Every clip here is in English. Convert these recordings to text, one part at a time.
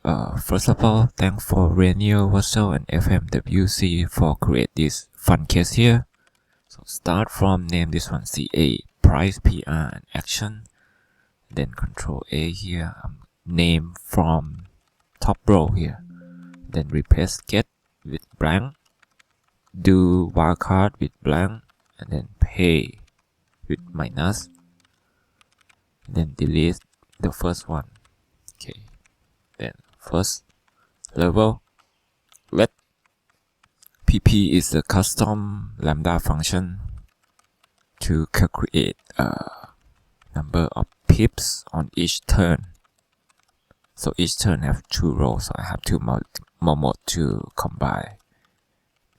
First of all, thanks for Renier, Wessels, and FMWC for create this fun case here. So start from name this one CA, price, PR, and action. Then Control A here, name from top row here. Then replace get with blank, do wildcard with blank, and then pay with minus. Then delete the first one. Okay. Then first level, let pp is the custom lambda function to calculate number of pips on each turn. So each turn have 2 rows, so I have 2 mode to combine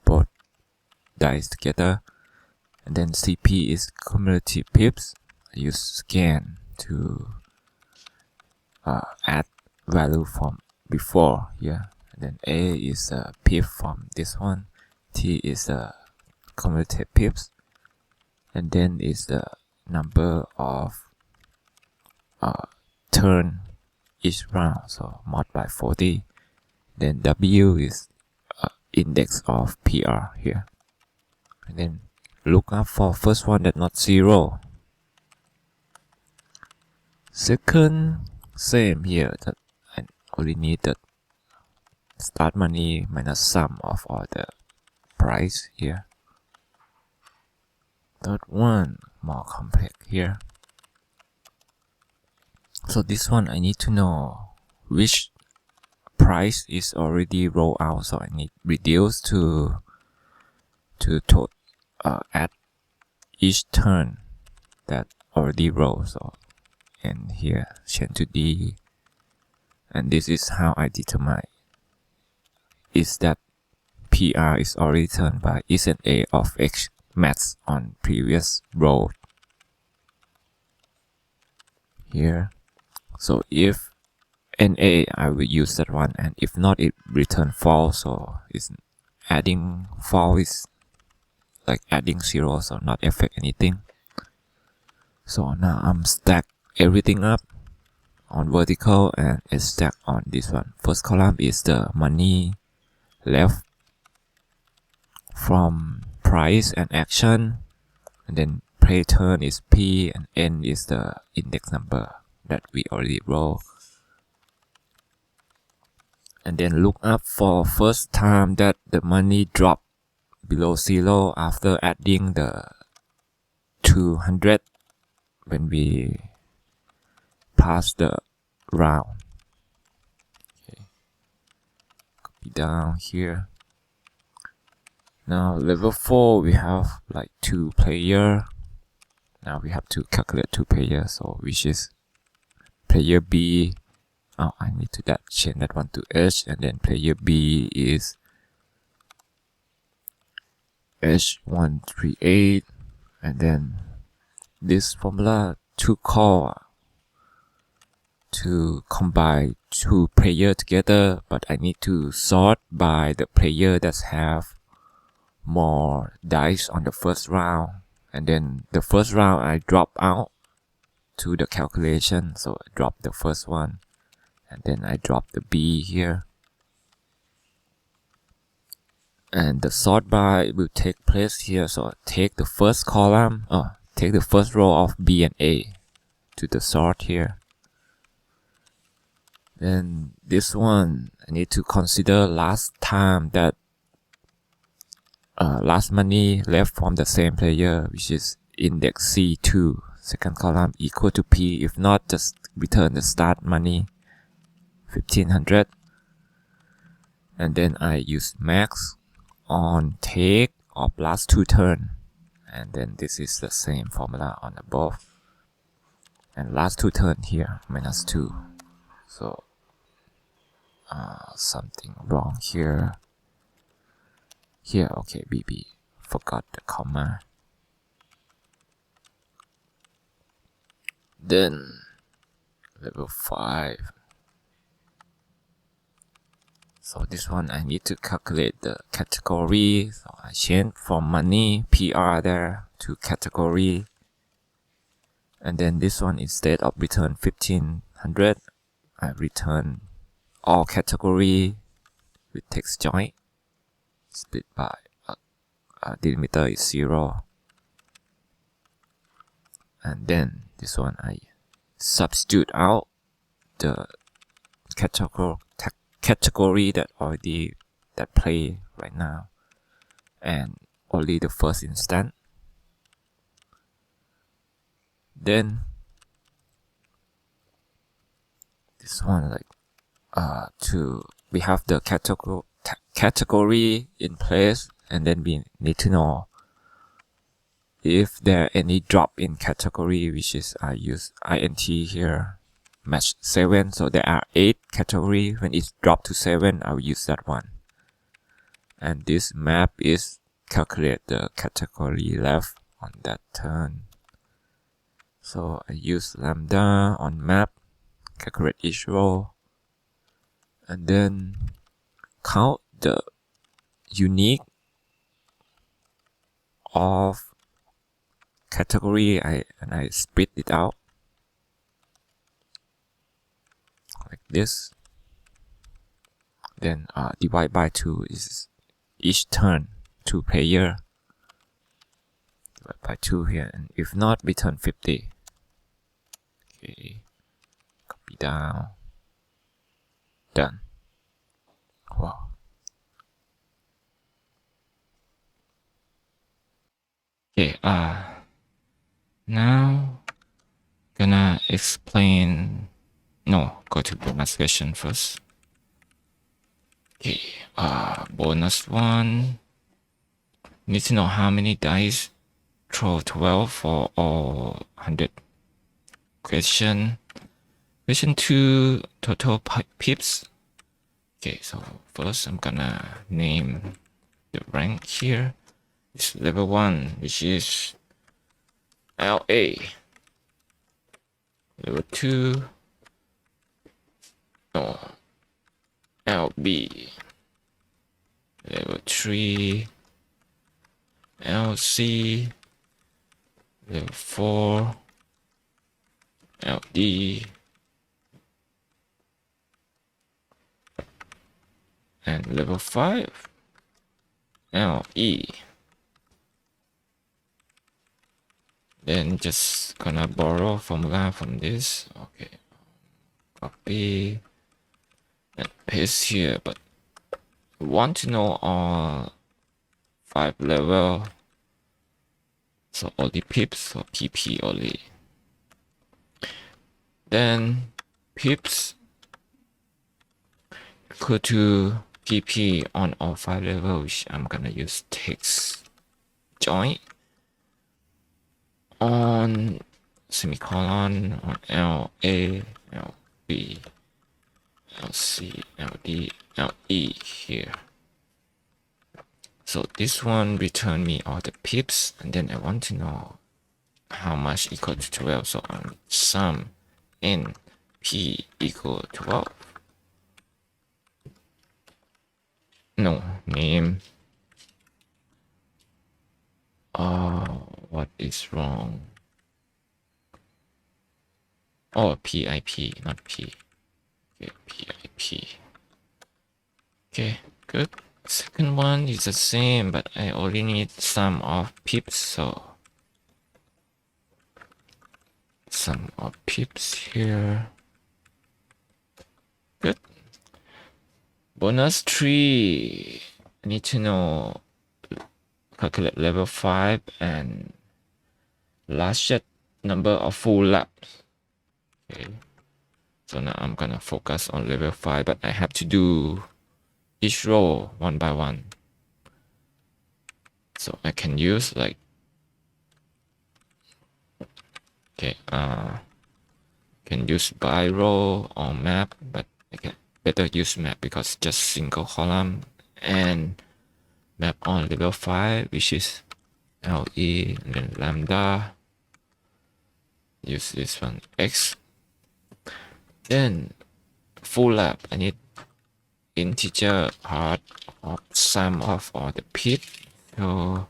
both dice together. And then cp is cumulative pips. I use scan to add value from before here. And then a is a pip from this one, t is the cumulative pips, and then is the number of turn each round, so mod by 40. Then w is index of PR here, and then look up for first one that not 0. Second, same here, that I only need the start money minus sum of all the price here. Third one, more complex here. So this one I need to know which price is already rolled out, so I need reduce to add each turn that already rolled. So and here change to D, and this is how I determine is that PR is already turned by isn't A of X match on previous row here. So if NA, I will use that one, and if not, it return false. So it's adding false is like adding 0, so not affect anything. So now I'm stack everything up on vertical and it's stacked on this one. First column is the money left from price and action, and then play turn is P, and N is the index number that we already roll. And then look up for first time that the money drop below 0 after adding the 200 when we pass the round. Okay. Copy down here. Now level 4 we have like 2 player. Now we have to calculate 2 players, so which is player B. Oh, I need to change that one to H, and then player B is H138, and then this formula to call to combine 2 players together, but I need to sort by the player that have more dice on the first round, and then the first round I drop out to the calculation, so I drop the first one, and then I drop the B here, and the sort by will take place here. So take the first column, take the first row of B and A to the sort here. Then this one I need to consider last time that last money left from the same player, which is index C2, second column equal to P. If not, just return the start money 1500, and then I use max on take of last 2 turn, and then this is the same formula on above, and last 2 turn here minus 2. So something wrong here. Okay, BB, forgot the comma. Then level 5. So this one I need to calculate the category. So I change from money PR there to category, and then this one instead of return 1500, I return all category with text joint split by delimiter is 0, and then this one I substitute out the category that play right now, and only the first instant. Then this one, like we have the category in place, and then we need to know if there any drop in category, which is I use int here, match 7. So there are 8 category. When it's dropped to 7, I'll use that one. And this map is calculate the category left on that turn. So I use lambda on map, calculate each row, and then count the unique of category, and I split it out like this. Then divide by 2 is each turn 2 player. Divide by 2 here, and if not, return 50. Okay, copy down, done. Wow. Okay, now gonna explain. No, go to bonus question first. Okay, bonus one. Need to know how many dice. Throw 12 for all 100. Question 2, total pips. Okay, so first I'm gonna name the rank here. It's level 1, which is LA. Level 2, no, LB. Level 3, LC. Level 4, LD. And level 5, LE. Then just gonna borrow formula from this. Okay, copy and paste here, but we want to know all 5 level, so only pips, so PP only. Then pips equal to PP on all 5 level, which I'm gonna use text joint on semicolon on LA, LB, LC, LD, LE here. So this one return me all the pips, and then I want to know how much equal to 12. So I'm sum n p equal 12. No, name. What is wrong? Oh, PIP, not P. Okay, PIP. Okay, good. Second one is the same, but I only need sum of pips, so sum of pips here. Good. Bonus 3. I need to know, calculate level 5 and largest number of full laps. Okay. So now I'm gonna focus on level 5, but I have to do each row one by one. So I can use like, okay, can use by row or map, but I can better use map because just single column, and map on level 5, which is LE, and then lambda. Use this one X. Then full lap, I need integer part of sum of all the pip. So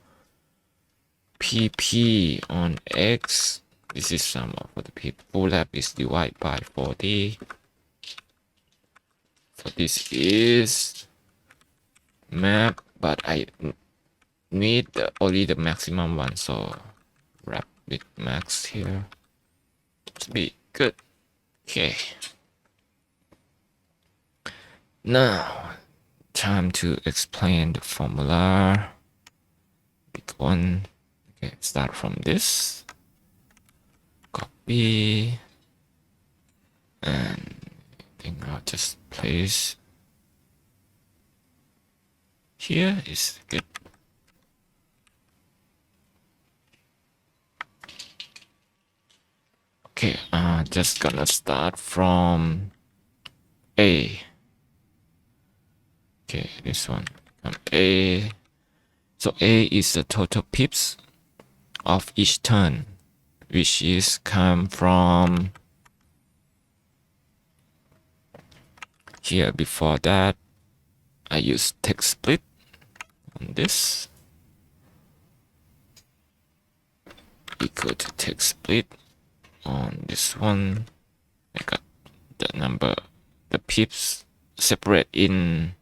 PP on X, this is sum of all the pip. Full lap is divided by 40. So this is map, but I need only the maximum one, so wrap with max here to be good. Okay, now time to explain the formula. Big one. Okay, start from this, copy, and I think I'll just place here is good. Okay, just gonna start from A. Okay, this one, A. So A is the total pips of each turn, which is come from here. Before that, I use text split on this, equal to text split on this one. I got the number, the pips separate in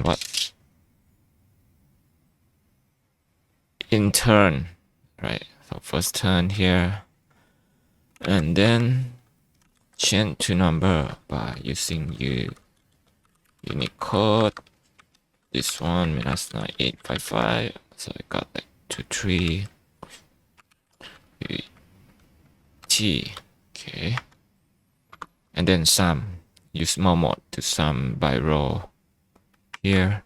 what? In turn, right? So first turn here, and then change to number by using Unicode. This one minus 9855. So I got like 23 T. Okay, and then sum. Use more mode to sum by row here.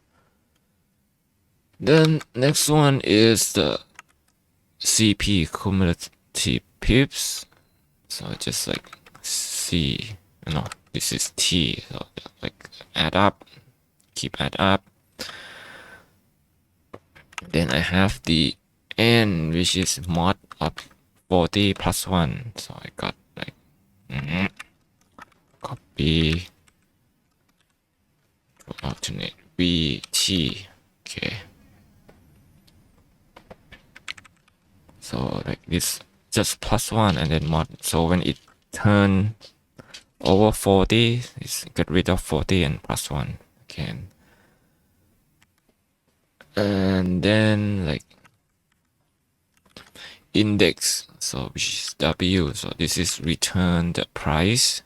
Then next one is the CP, cumulative pips. So just like C, no, this is T. So like add up, keep add up. Then I have the N, which is mod of 40 plus 1. So I got like copy to alternate VT. Okay. So like this, just plus 1 and then mod. So when it turn over 40, it's get rid of 40 and plus 1 again. And then like index, so which is W. So this is return the price.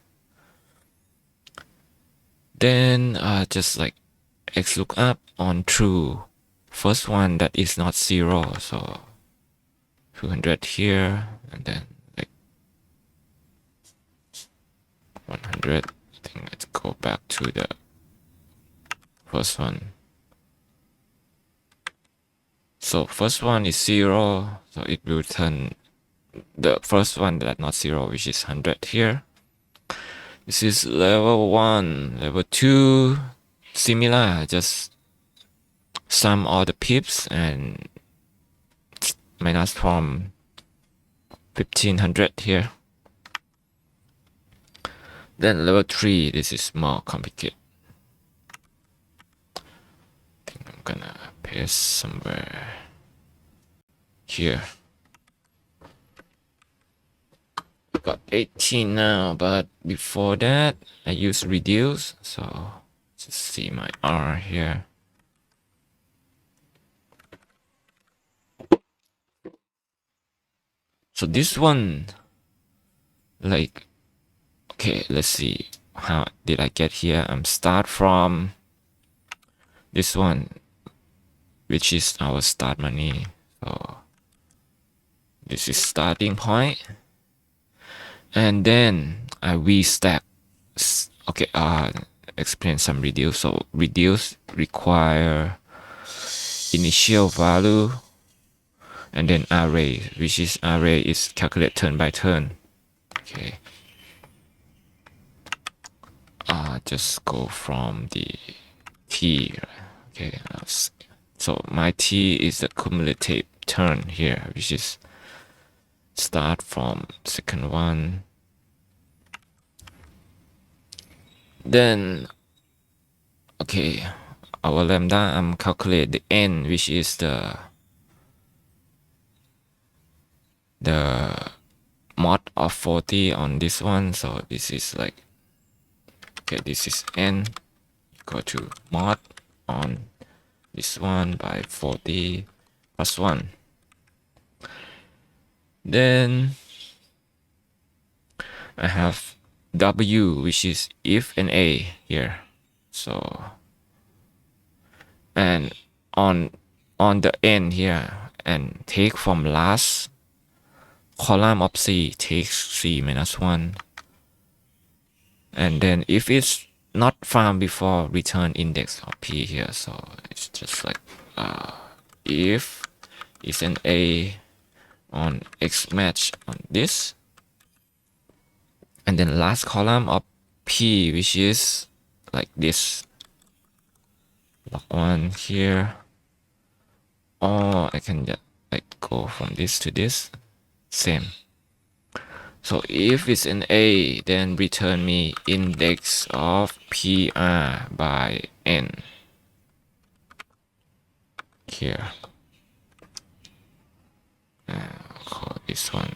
Then just like X lookup on true. First one that is not 0. So 200 here, and then like 100. I think let's go back to the first one. So first one is 0, so it will turn the first one that not 0, which is 100 here. This is level 1. Level 2, similar, just sum all the pips and minus from 1500 here. Then level 3, this is more complicated. I think I'm gonna paste somewhere here. Got 18 now, but before that I use reduce. So just see my R here. So this one, like, okay, let's see how did I get here. I'm start from this one, which is our start money. So this is starting point, and then I restack. Okay, explain some reduce. So reduce require initial value and then array, which is array is calculate turn by turn. Okay, just go from the T. Okay, so my T is the cumulative turn here, which is start from second one. Then okay, our lambda, I'm calculate the N, which is the mod of 40 on this one. So this is like Okay, this is n equal to mod on this one by 40 plus 1. Then I have w, which is if and a here. So and on the end here, and take from last column of c, take c minus 1. And then if it's not found before, return index of p here. So it's just like if is an a on x match on this, and then last column of p, which is like this, log 1 here, or I can just like go from this to this, same. So if it's an a, then return me index of pr by n here. I'll call this one.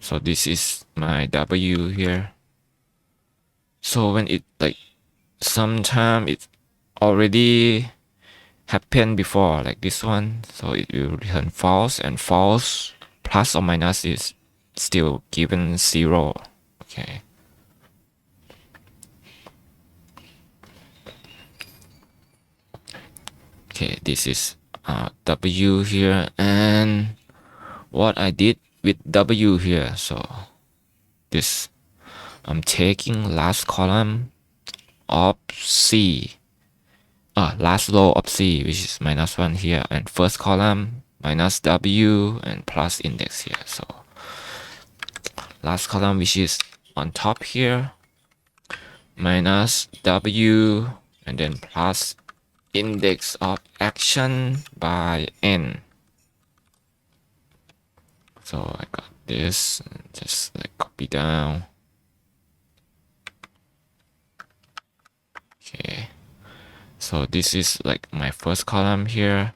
So this is my w here. So when it like sometime it already happened before, like this one, so it will return false, and false plus or minus is still given 0. Okay. Okay, this is w here, and what I did with w here, so this, I'm taking last column of c, last row of c, which is minus 1 here, and first column minus w and plus index here. So last column, which is on top here, minus w and then plus index of action by n. So I got this, just like copy down. Okay, so this is like my first column here,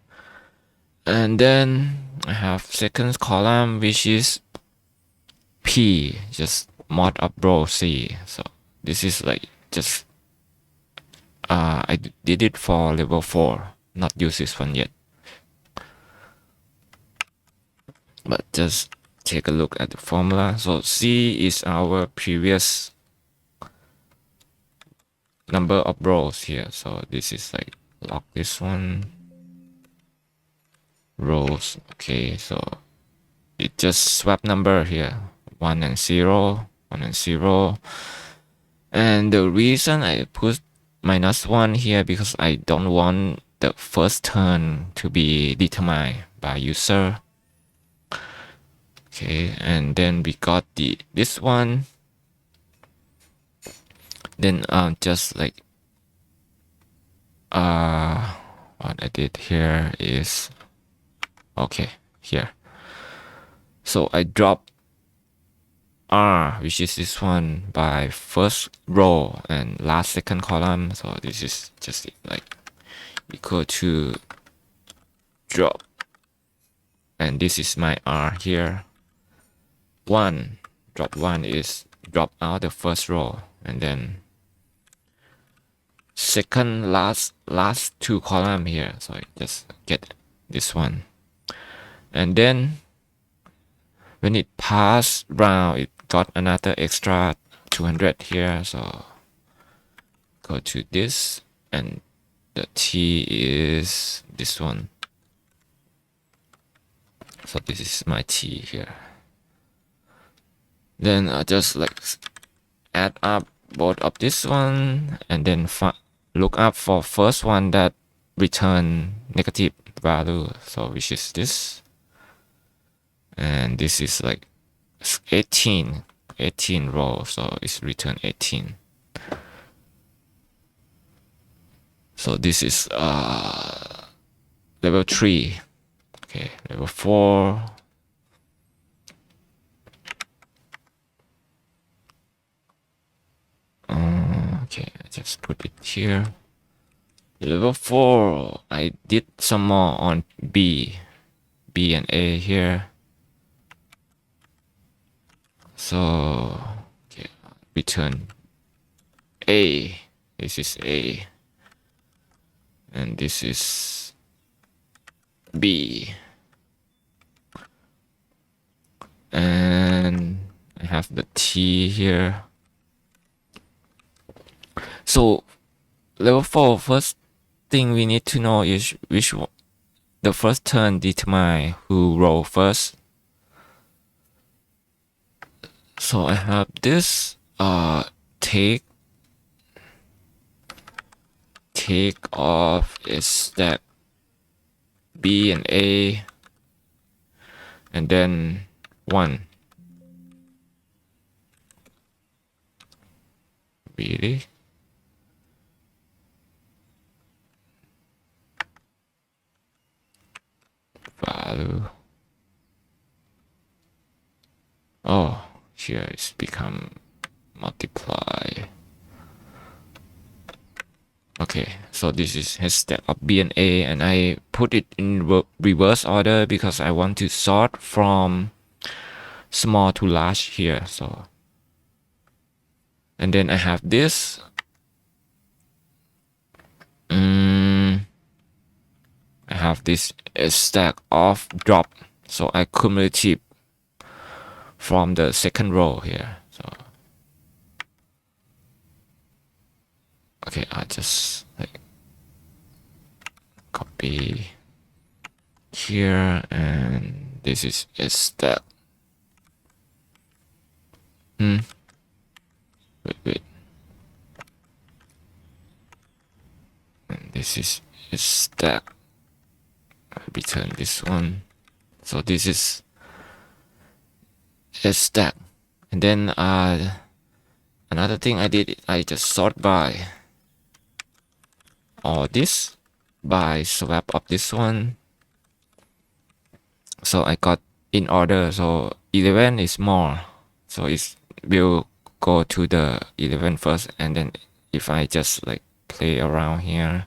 and then I have second column, which is p, just mod up row c. So this is like just I did it for level 4, not use this one yet, but just take a look at the formula. So c is our previous number of rows here, so this is like log this one, rows. Okay, so it just swap number here, 1 and 0, 1 and 0. And the reason I put minus 1 here, because I don't want the first turn to be determined by user. Okay, and then we got this one. Then just like what I did here is, okay, here. So I drop r, which is this one, by first row and last second column. So this is just like equal to drop, and this is my r here. 1, drop 1 is drop out the first row, and then second last 2 column here. So I just get this one, and then when it passed round, it got another extra 200 here. So go to this, and the t is this one. So this is my t here. Then I just like add up both of this one, and then look up for first one that return negative value, so which is this, and this is like 18 rows, so it's return 18. So this is level 3. Okay, level 4. Okay, I just put it here. Level 4, I did some more on B and A here. So okay, return A. This is A. And this is B. And I have the T here. So level 4, first thing we need to know is which one, the first turn determine who roll first. So I have this take off is stack B and A, and then 1. Really? Value. Oh, here it's become multiply. Okay, so this is his stack of B and A, and I put it in reverse order because I want to sort from small to large here. So, and then I have this. I have this stack of drop, so I cumulative from the second row here. So okay, I just like copy here, and this is a stack. Wait. And this is a stack. I return this one. So this is a stack. And then another thing I did, I just sort by all this by swap of this one. So I got in order. So 11 is more. So it will go to the 11 first, and then if I just like play around here,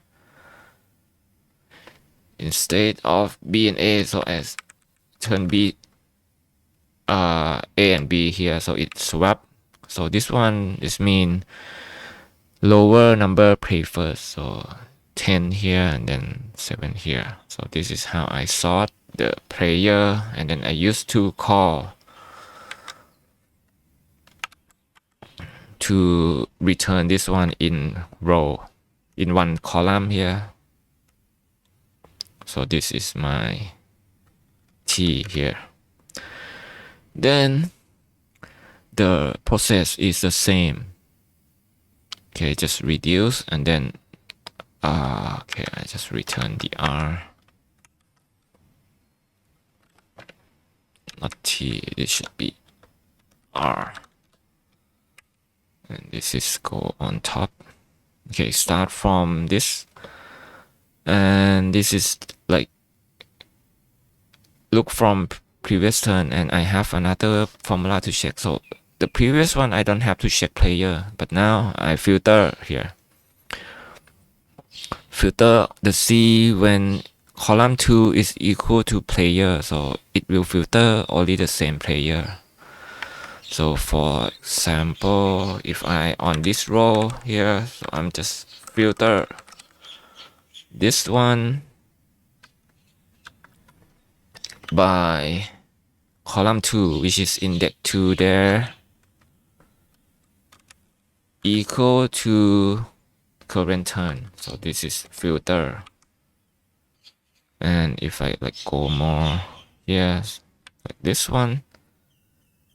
instead of B and A, so as turn B, A and B here, so it swap. So this one is mean lower number play first, so 10 here and then 7 here. So this is how I sort the player, and then I used to call to return this one in row, in one column here. So this is my T here. Then the process is the same. Okay, just reduce, and then okay, I just return the R, not T, this should be R, and this is go on top. Okay, start from this, and this is like look from previous turn, and I have another formula to check. So the previous one I don't have to check player, but now I filter here. Filter the C when column 2 is equal to player, so it will filter only the same player. So for example, if I on this row here, so I'm just filter this one by column 2, which is index 2 there, equal to current turn. So this is filter. And if I like go more, yes, like this one,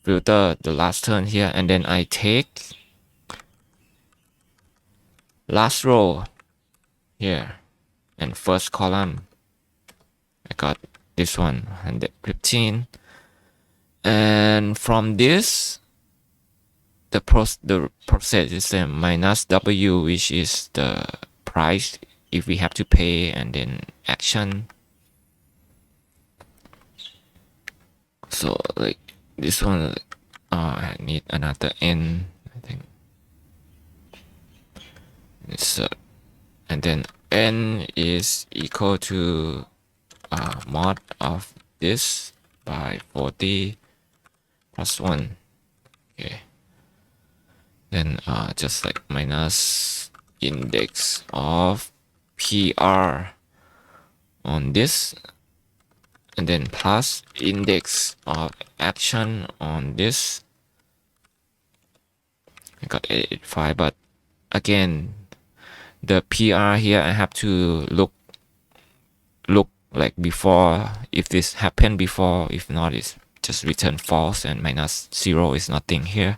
filter the last turn here, and then I take last row here and first column. I got this one 115, and from this the process is the minus W, which is the price if we have to pay, and then action. So like this one, I need another N, I think. And then N is equal to mod of this by 40 plus 1. Okay. then just like minus index of PR on this, and then plus index of action on this. I got 885, but again, the PR here I have to look like before, if this happened before. If not, it's just return false, and minus 0 is nothing here.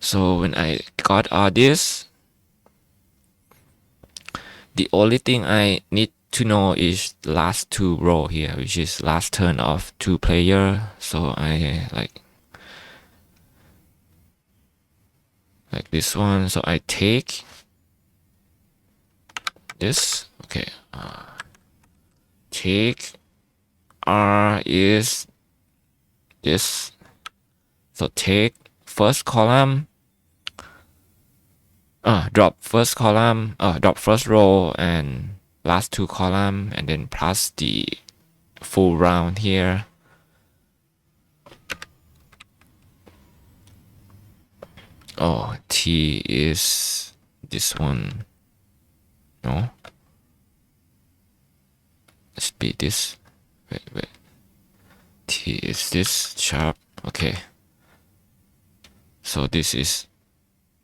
So when I got all this, the only thing I need to know is the last two row here, which is last turn of 2 player. So I like this one. So I take this. Okay, take R is this. So take first column, drop first column, drop first row and last 2 column, and then plus the full round here. Oh, T is this one. No, it should be this. Wait. T is this sharp. Okay. So this is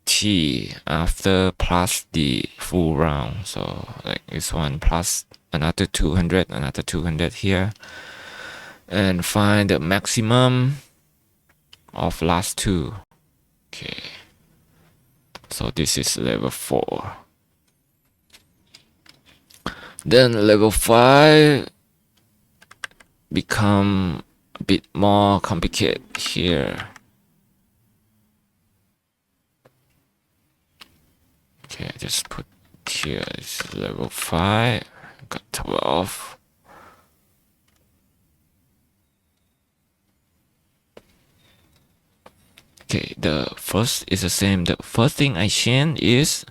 T after plus the full round. So like this one plus another 200, another 200 here, and find the maximum of last 2. Okay. So this is level 4. Then level 5 become a bit more complicated here. Okay, I just put here is level 5. Got 12. Okay, the first is the same. The first thing I change is,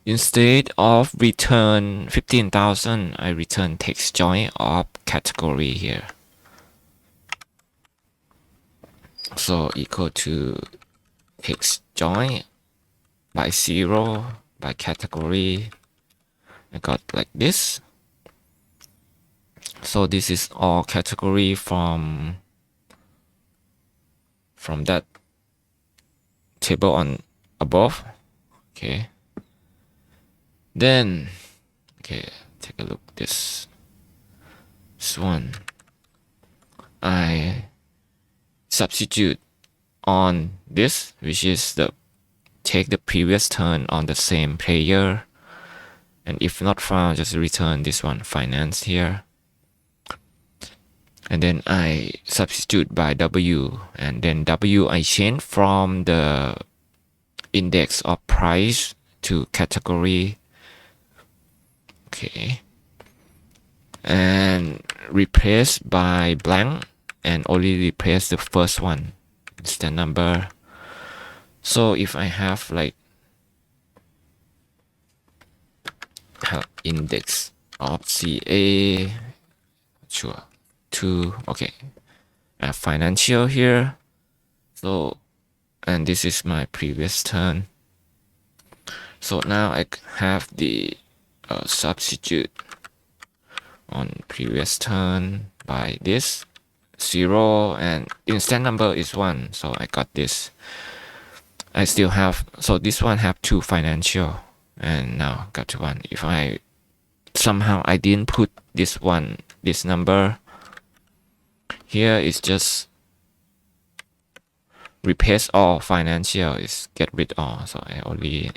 instead of return 15,000, I return text join of category here. So equal to text join by 0 by category. I got like this. So this is all category from that table on above. Okay. Then, okay, take a look this one. I substitute on this, which is the take the previous turn on the same player, and if not found, just return this one, finance here. And then I substitute by W, and then W I change from the index of price to category. Okay. And replace by blank, and only replace the first one, instead number. So if I have like index of CA, sure, 2, okay, I have financial here. So, and this is my previous turn. So now I have the substitute on previous turn by this 0, and instant number is 1. So I got this. I still have, so this one have 2 financial, and now got to 1. If I somehow I didn't put this one, this number here, is just replace all financial, is get rid all. So I only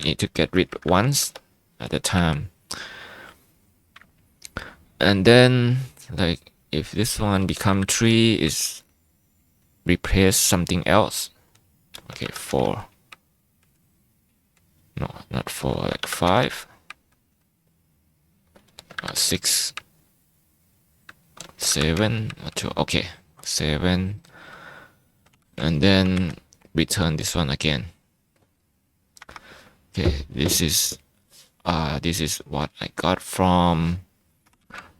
need to get rid once at a time. And then like if this one become 3, is replace something else. Okay, 4. No, not 4, like 5. 6. 7. 2. Okay, 7. And then return this one again. Okay, this is what I got from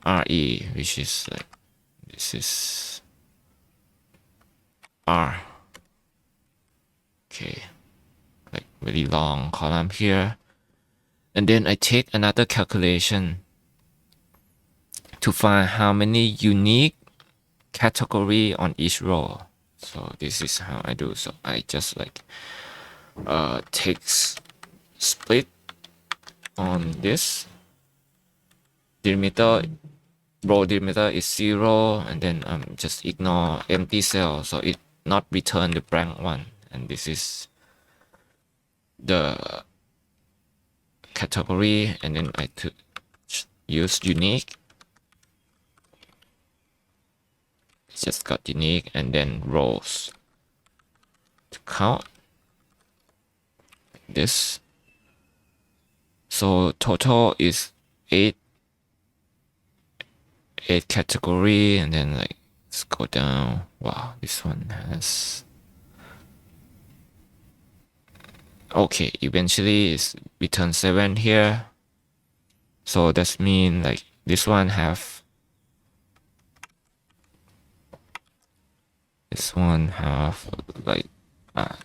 RE, which is like, this is R. Okay, like very long column here. And then I take another calculation to find how many unique category on each row. So this is how I do. So I just like take split on this delimiter. Row delimiter is 0, and then just ignore empty cell, so it not return the blank one. And this is the category, and then I use unique. Just got unique, and then rows to count this. So total is 8 category, and then like let's go down. Wow, this one has, okay, eventually it's return 7 here. So that means like this one have, like I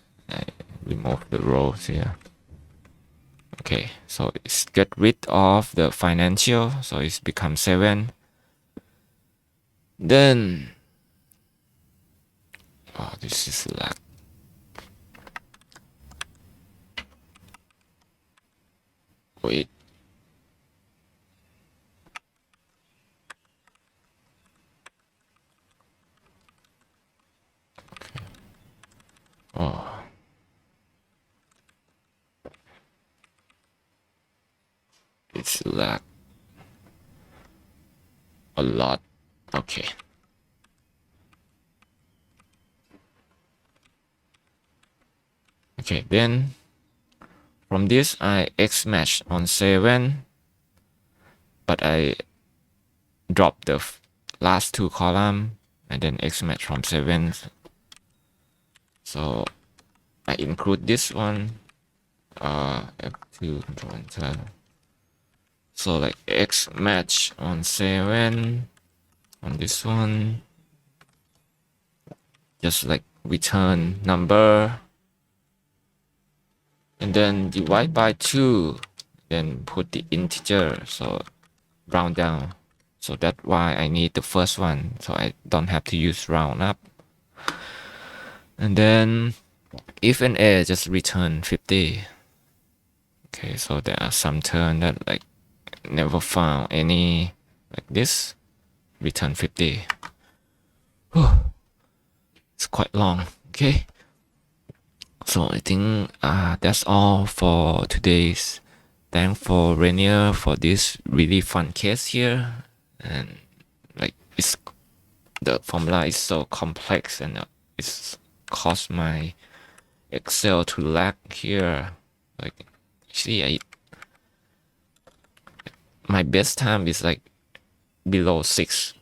remove the rows here. Okay, so it's get rid of the financial, so it's become 7. Then this is lag. Wait. Okay. Oh. It's lag a lot. Okay. Okay, then from this I X match on 7, but I drop the last 2 column and then X match from 7. So I include this one, F2 control enter. So like X match on 7 on this one, just like return number, and then divide by 2, then put the integer, so round down. So that's why I need the first one, so I don't have to use round up. And then if and a just return 50. Okay, so there are some turn that like never found any like this, return 50. It's quite long. Okay, so I think that's all for today's. Thanks for Renier for this really fun case here, and like the formula is so complex, and it's caused my Excel to lag here. Like, see, my best time is like below 6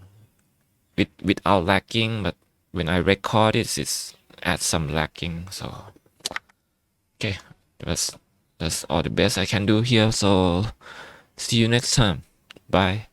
without lagging, but when I record it, it's at some lagging. So okay, that's all the best I can do here. So see you next time. Bye.